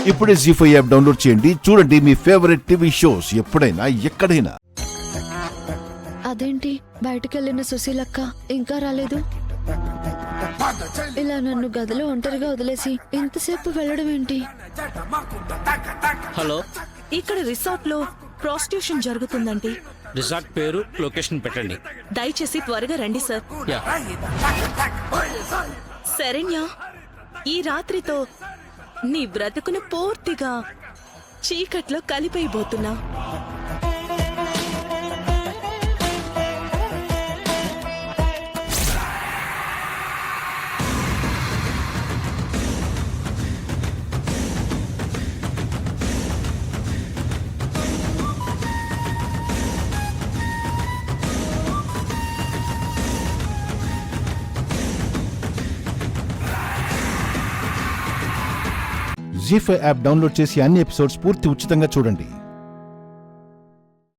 ఇప్పుడే జీ5 app download చేయండి. చూడండి మీ ఫేవరెట్ టీవీ షోస్ ఎప్పుడైనా ఎక్కడైనా. అదేంటి బయటకెళ్ళిన సుశీలక్క ఇంకా రాలేదు? ఇలా నన్ను గదిలో ఒంటరిగా వదిలేసి ఇంతసేపు వెళ్ళడం ఏంటి? హలో, ఇక్కడ రిసార్ట్ లో ప్రాస్టిట్యూషన్ జరుగుతుందండి. రిసార్ట్ పేరు, లొకేషన్ పెట్టండి. దయచేసి త్వరగా రండి సార్. యా. శరణ్య, ఈ రాత్రితో నీ బ్రతుకును పూర్తిగా చీకట్లో కలిపైపోతున్నా. జీ5 యాప్ డౌన్లోడ్ చేసి అన్ని ఎపిసోడ్స్ పూర్తి ఉచితంగా చూడండి.